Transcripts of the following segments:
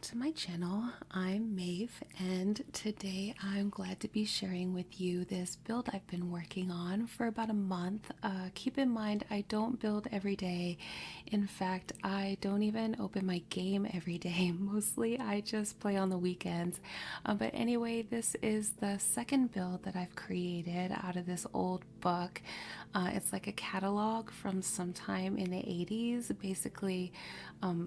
to my channel. I'm Maeve, and today I'm glad to be sharing with you this build I've been working on for about a month. Keep in mind, I don't build every day. In fact, I don't even open my game every day. Mostly I just play on the weekends. But anyway, this is the second build that I've created out of this old book. It's like a catalog from sometime in the 80s, basically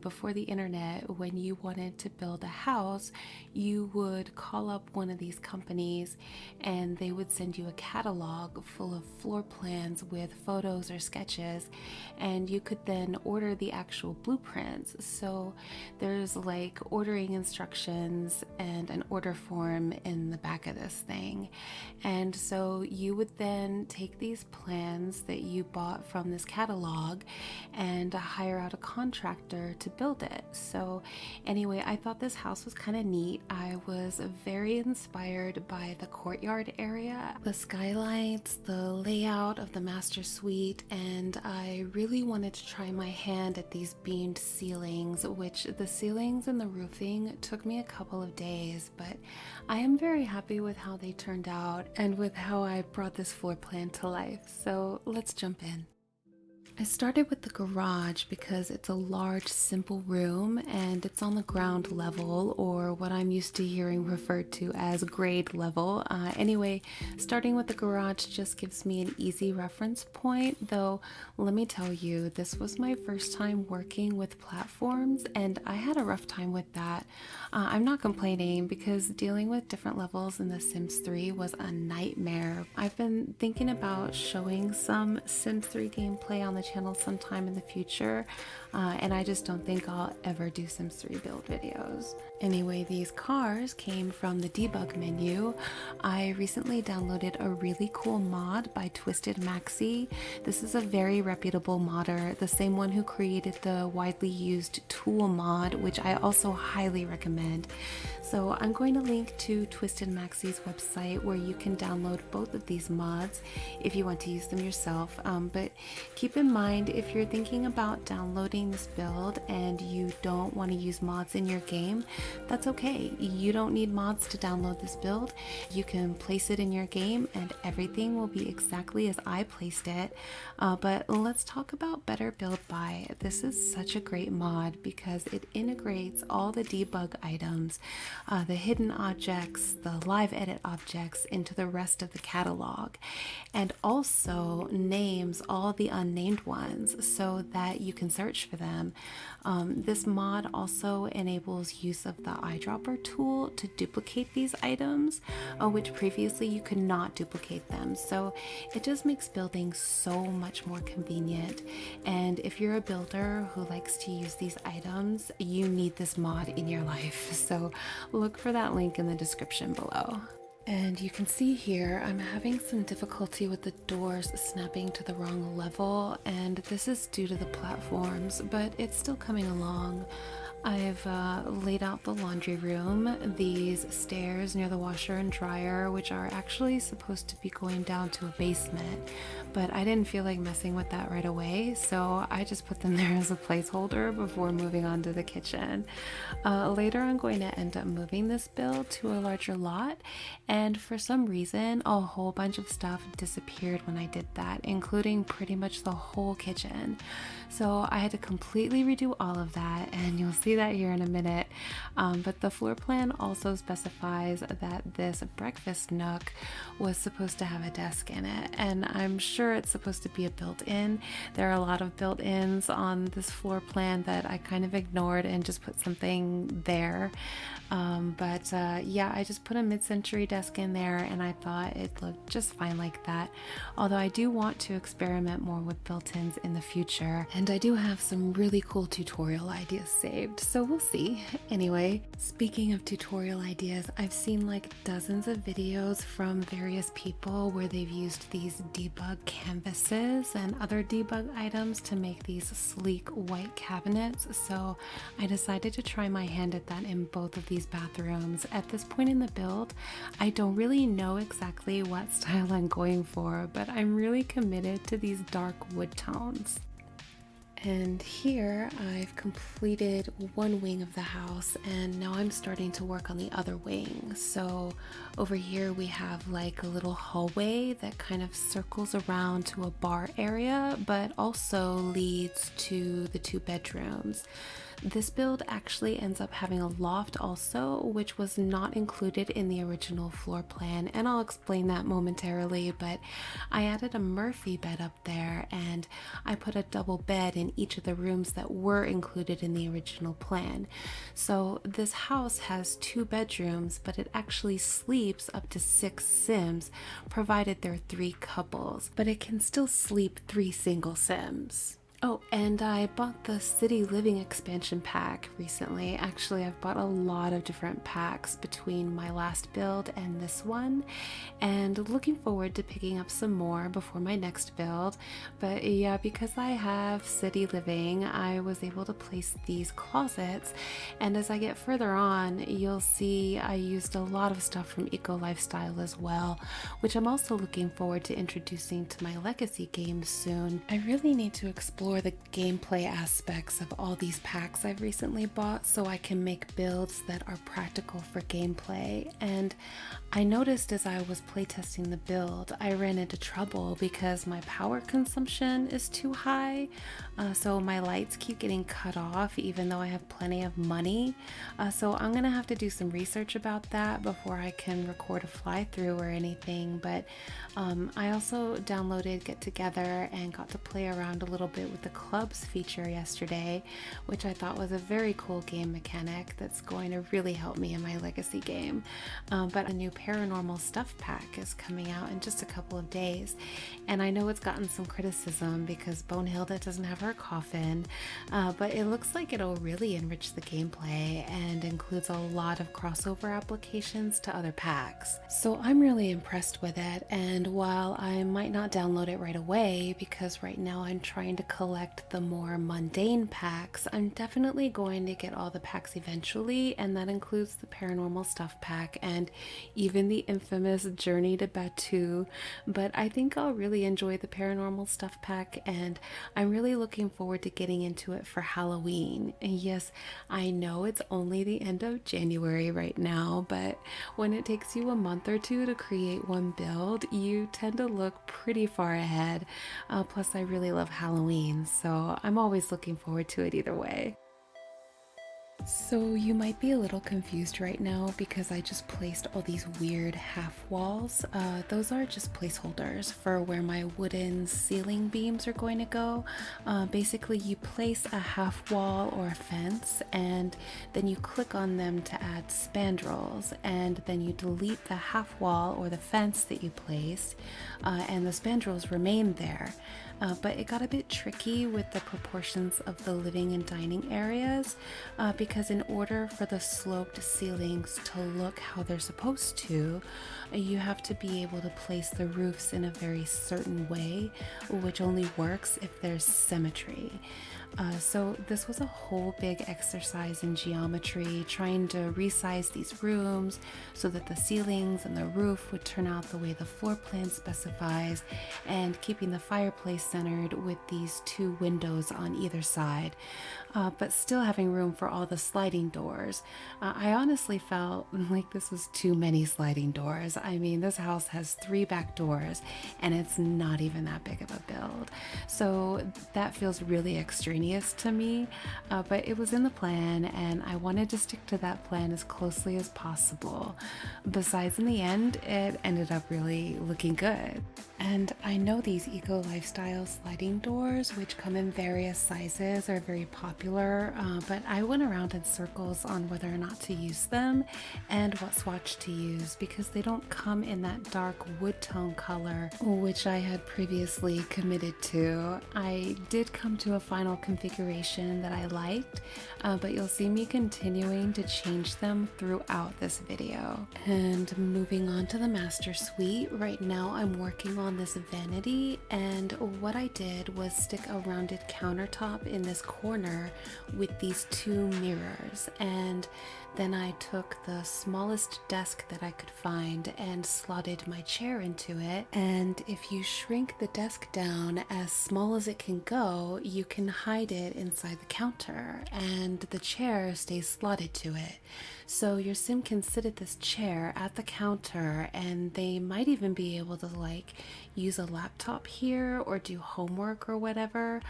before the internet. When you wanted to build a house, you would call up one of these companies and they would send you a catalog full of floor plans with photos or sketches, and you could then order the actual blueprints. So there's like ordering instructions and an order form in the back of this thing. And so you would then take these plans that you bought from this catalog and hire out a contractor to build it. So anyway, I thought this house was kind of neat. I was very inspired by the courtyard area, the skylights, the layout of the master suite, and I really wanted to try my hand at these beamed ceilings, which the ceilings and the roofing took me a couple of days, but I am very happy with how they turned out and with how I brought this floor plan to life. So let's jump in. I started with the garage because it's a large, simple room and it's on the ground level, or what I'm used to hearing referred to as grade level. Anyway, starting with the garage just gives me an easy reference point, though let me tell you, this was my first time working with platforms and I had a rough time with that. I'm not complaining because dealing with different levels in The Sims 3 was a nightmare. I've been thinking about showing some Sims 3 gameplay on the channel sometime in the future, and I just don't think I'll ever do Sims 3 build videos. Anyway, these cars came from the debug menu. I recently downloaded a really cool mod by Twisted Maxi. This is a very reputable modder, the same one who created the widely used tool mod, which I also highly recommend. So I'm going to link to Twisted Maxi's website where you can download both of these mods if you want to use them yourself. But keep in mind, if you're thinking about downloading this build and you don't want to use mods in your game, that's okay. You don't need mods to download this build. You can place it in your game and everything will be exactly as I placed it. But let's talk about Better Build By. This is such a great mod because it integrates all the debug items, the hidden objects, the live edit objects into the rest of the catalog, and also names all the unnamed ones so that you can search for them. This mod also enables use of the eyedropper tool to duplicate these items, which previously you could not duplicate them. So it just makes building so much more convenient. And if you're a builder who likes to use these items, you need this mod in your life. So look for that link in the description below. And you can see here I'm having some difficulty with the doors snapping to the wrong level, and this is due to the platforms, but it's still coming along. I've laid out the laundry room, these stairs near the washer and dryer, which are actually supposed to be going down to a basement, but I didn't feel like messing with that right away, so I just put them there as a placeholder before moving on to the kitchen. Later I'm going to end up moving this build to a larger lot, and for some reason a whole bunch of stuff disappeared when I did that, including pretty much the whole kitchen. So I had to completely redo all of that, and you'll see that here in a minute. But the floor plan also specifies that this breakfast nook was supposed to have a desk in it, and I'm sure it's supposed to be a built-in. There are a lot of built-ins on this floor plan that I kind of ignored and just put something there. Yeah, I just put a mid-century desk in there and I thought it looked just fine like that. Although I do want to experiment more with built-ins in the future, and I do have some really cool tutorial ideas saved, so we'll see. Anyway, speaking of tutorial ideas, I've seen like dozens of videos from various people where they've used these debug canvases and other debug items to make these sleek white cabinets, so I decided to try my hand at that in both of these bathrooms. At this point in the build, I don't really know exactly what style I'm going for, but I'm really committed to these dark wood tones. And here I've completed one wing of the house, and now I'm starting to work on the other wing. So over here we have like a little hallway that kind of circles around to a bar area, but also leads to the 2 bedrooms. This build actually ends up having a loft also, which was not included in the original floor plan, and I'll explain that momentarily, but I added a Murphy bed up there, and I put a double bed in each of the rooms that were included in the original plan. So this house has 2 bedrooms, but it actually sleeps up to 6 Sims, provided there are 3 couples, but it can still sleep 3 single Sims. Oh, and I bought the City Living expansion pack recently. Actually, I've bought a lot of different packs between my last build and this one, and looking forward to picking up some more before my next build. But yeah, because I have City Living, I was able to place these closets, and as I get further on, you'll see I used a lot of stuff from Eco Lifestyle as well, which I'm also looking forward to introducing to my Legacy games soon. I really need to explore the gameplay aspects of all these packs I've recently bought so I can make builds that are practical for gameplay. And I noticed as I was playtesting the build, I ran into trouble because my power consumption is too high. So my lights keep getting cut off even though I have plenty of money. So I'm gonna have to do some research about that before I can record a fly through or anything. But I also downloaded Get Together and got to play around a little bit with the clubs feature yesterday, which I thought was a very cool game mechanic that's going to really help me in my Legacy game. But a new paranormal stuff pack is coming out in just a couple of days, and I know it's gotten some criticism because Bonehilda doesn't have her coffin, but it looks like it'll really enrich the gameplay and includes a lot of crossover applications to other packs. So I'm really impressed with it, and while I might not download it right away because right now I'm trying to collect the more mundane packs, I'm definitely going to get all the packs eventually, and that includes the paranormal stuff pack and even the infamous Journey to Batu. But I think I'll really enjoy the paranormal stuff pack, and I'm really looking forward to getting into it for Halloween. And yes, I know it's only the end of January right now, but when it takes you a month or two to create one build, you tend to look pretty far ahead. Plus I really love Halloween, so I'm always looking forward to it either way. So you might be a little confused right now because I just placed all these weird half walls. Those are just placeholders for where my wooden ceiling beams are going to go. Basically you place a half wall or a fence, and then you click on them to add spandrels, and then you delete the half wall or the fence that you placed, and the spandrels remain there. But it got a bit tricky with the proportions of the living and dining areas because in order for the sloped ceilings to look how they're supposed to, you have to be able to place the roofs in a very certain way, which only works if there's symmetry. So this was a whole big exercise in geometry, trying to resize these rooms so that the ceilings and the roof would turn out the way the floor plan specifies, and keeping the fireplace centered with these 2 windows on either side, but still having room for all the sliding doors. I honestly felt like this was too many sliding doors. I mean, this house has 3 back doors and it's not even that big of a build. So that feels really extraneous to me, but it was in the plan and I wanted to stick to that plan as closely as possible. Besides, in the end, it ended up really looking good. And I know these Eco Lifestyle sliding doors, which come in various sizes, are very popular, but I went around in circles on whether or not to use them and what swatch to use because they don't come in that dark wood tone color, which I had previously committed to. I did come to a final configuration that I liked, but you'll see me continuing to change them throughout this video. And moving on to the master suite, right now I'm working on this vanity, and what I did was stick a rounded countertop in this corner with these 2 mirrors, and Then I took the smallest desk that I could find and slotted my chair into it. And if you shrink the desk down as small as it can go, you can hide it inside the counter and the chair stays slotted to it. So your sim can sit at this chair at the counter, and they might even be able to like use a laptop here or do homework or whatever.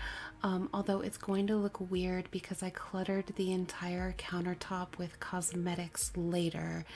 Although it's going to look weird because I cluttered the entire countertop with cosmetics later.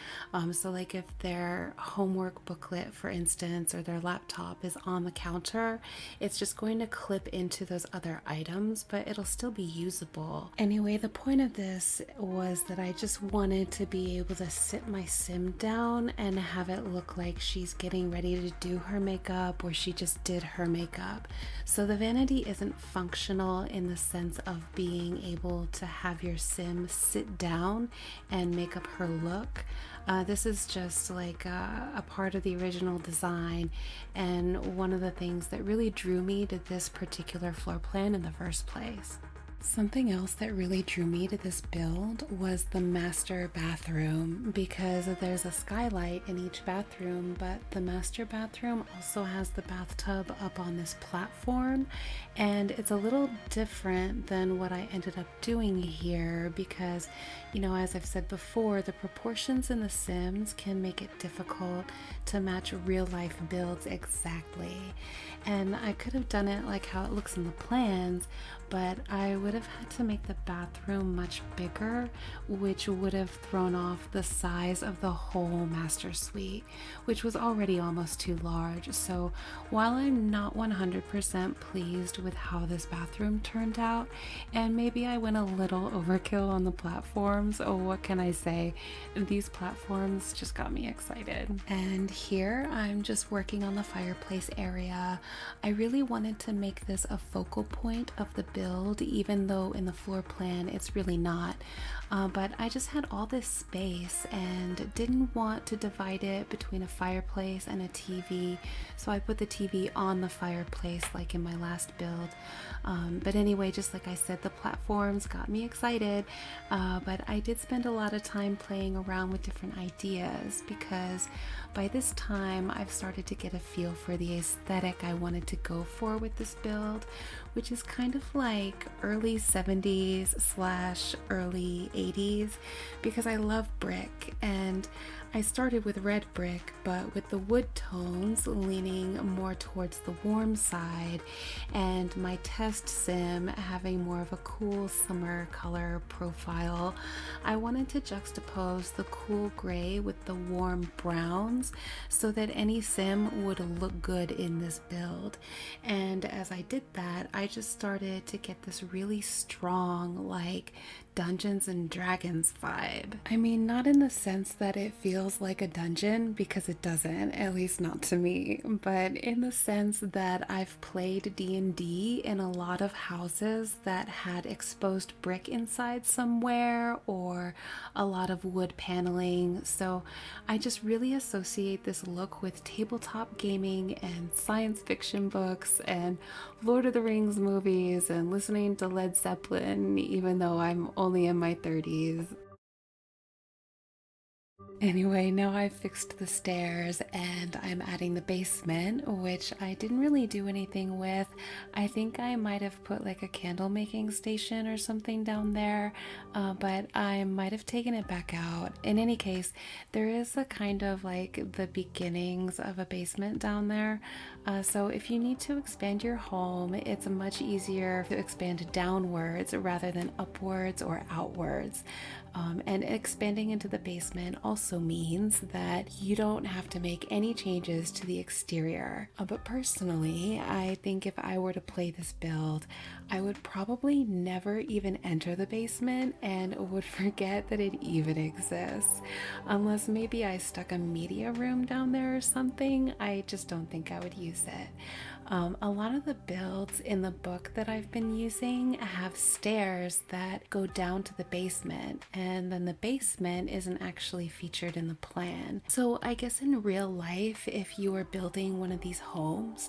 So like if their homework booklet, for instance, or their laptop is on the counter, it's just going to clip into those other items, but it'll still be usable. Anyway, the point of this was that I just wanted to be able to sit my sim down and have it look like she's getting ready to do her makeup or she just did her makeup. So the vanity isn't functional in the sense of being able to have your sim sit down and make up her look. This is just like a part of the original design, and one of the things that really drew me to this particular floor plan in the first place. Something else that really drew me to this build was the master bathroom, because there's a skylight in each bathroom, but the master bathroom also has the bathtub up on this platform, and it's a little different than what I ended up doing here because, you know, as I've said before, the proportions in the Sims can make it difficult to match real life builds exactly. And I could have done it like how it looks in the plans, but I would have had to make the bathroom much bigger, which would have thrown off the size of the whole master suite, which was already almost too large. So while I'm not 100% pleased with how this bathroom turned out, and maybe I went a little overkill on the platforms, oh, what can I say? These platforms just got me excited. And here I'm just working on the fireplace area. I really wanted to make this a focal point of the build, even though in the floor plan it's really not. But I just had all this space and didn't want to divide it between a fireplace and a TV, so I put the TV on the fireplace like in my last build. But anyway, just like I said, the platforms got me excited, but I did spend a lot of time playing around with different ideas because by this time I've started to get a feel for the aesthetic I wanted to go for with this build, which is kind of like early 70s / early 80s, because I love brick, and I started with red brick, but with the wood tones leaning more towards the warm side, and my test sim having more of a cool summer color profile, I wanted to juxtapose the cool gray with the warm browns so that any sim would look good in this build. And as I did that, I just started to get this really strong, like, Dungeons and Dragons vibe. I mean, not in the sense that it feels like a dungeon, because it doesn't, at least not to me, but in the sense that I've played D&D in a lot of houses that had exposed brick inside somewhere or a lot of wood paneling, so I just really associate this look with tabletop gaming and science fiction books and Lord of the Rings movies and listening to Led Zeppelin, even though I'm only in my 30s. Anyway, now I've fixed the stairs and I'm adding the basement, which I didn't really do anything with. I think I might have put like a candle making station or something down there, but I might have taken it back out. In any case, there is a kind of like the beginnings of a basement down there. So if you need to expand your home, it's much easier to expand downwards rather than upwards or outwards. And expanding into the basement also means that you don't have to make any changes to the exterior. But personally, I think if I were to play this build, I would probably never even enter the basement and would forget that it even exists. Unless maybe I stuck a media room down there or something, I just don't think I would use it. A lot of the builds in the book that I've been using have stairs that go down to the basement, and then the basement isn't actually featured in the plan. So I guess in real life, if you were building one of these homes,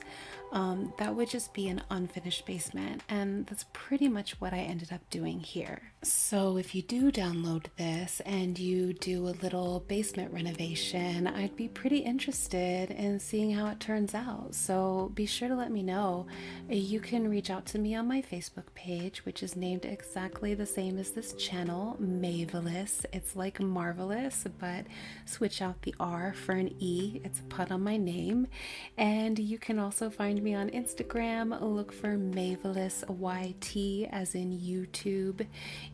that would just be an unfinished basement, and that's pretty much what I ended up doing here. So if you do download this and you do a little basement renovation, I'd be pretty interested in seeing how it turns out. So be sure to let me know. You can reach out to me on my Facebook page, which is named exactly the same as this channel, Mavelous. It's like marvelous, but switch out the R for an E. It's a pun on my name. And you can also find me on Instagram. Look for Mavelous YT as in YouTube.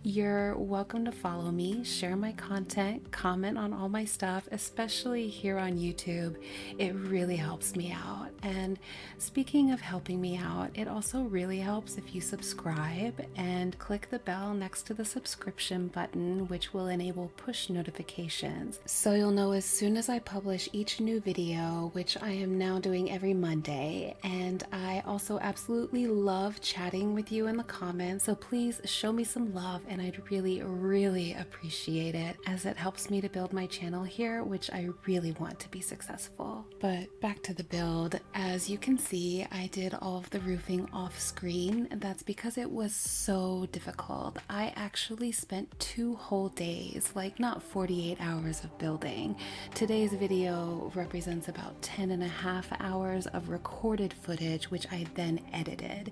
You're welcome to follow me, share my content, comment on all my stuff, especially here on YouTube. It really helps me out. And speaking of helping me out, it also really helps if you subscribe and click the bell next to the subscription button, which will enable push notifications. So you'll know as soon as I publish each new video, which I am now doing every Monday. And I also absolutely love chatting with you in the comments. So please show me some love, and I'd really appreciate it, as it helps me to build my channel here, which I really want to be successful. But back to the build. As you can see, I did all of the roofing off screen. That's because it was so difficult. I actually spent 2 whole days, like not 48 hours of building. Today's video represents about 10.5 hours of recorded footage, which I then edited.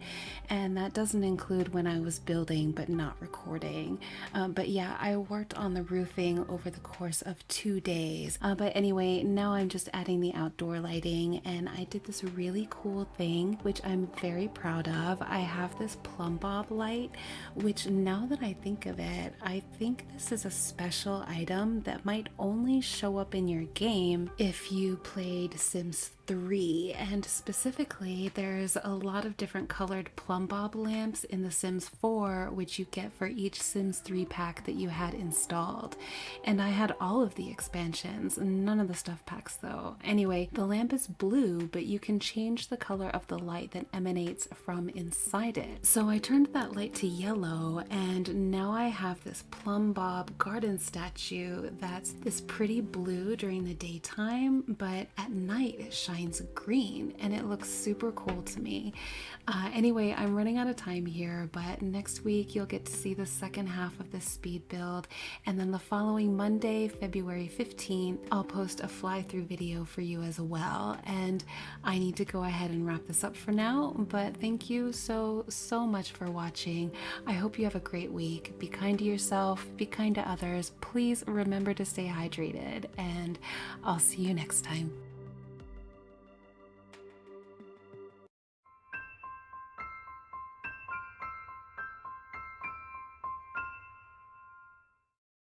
And that doesn't include when I was building but not recording. But yeah, I worked on the roofing over the course of 2 days. But anyway, now I'm just adding the outdoor lighting, and I did this really cool thing, which I'm very proud of. I have this plumb bob light, which now that I think of it, I think this is a special item that might only show up in your game if you played Sims 3, and specifically there's a lot of different colored plumb bob lamps in the Sims 4, which you get for each Sims 3 pack that you had installed. And I had all of the expansions, none of the stuff packs though. Anyway, the lamp is blue, but you can change the color of the light that emanates from inside it. So I turned that light to yellow, and now I have this plumb bob garden statue that's this pretty blue during the daytime, but at night it shines green, and it looks super cool to me. Anyway, I'm running out of time here, but next week you'll get to see the second half of this speed build, and then the following Monday, February 15th, I'll post a fly-through video for you as well. And I need to go ahead and wrap this up for now, but thank you so much for watching. I hope you have a great week. Be kind to yourself, be kind to others. Please remember to stay hydrated, and I'll see you next time.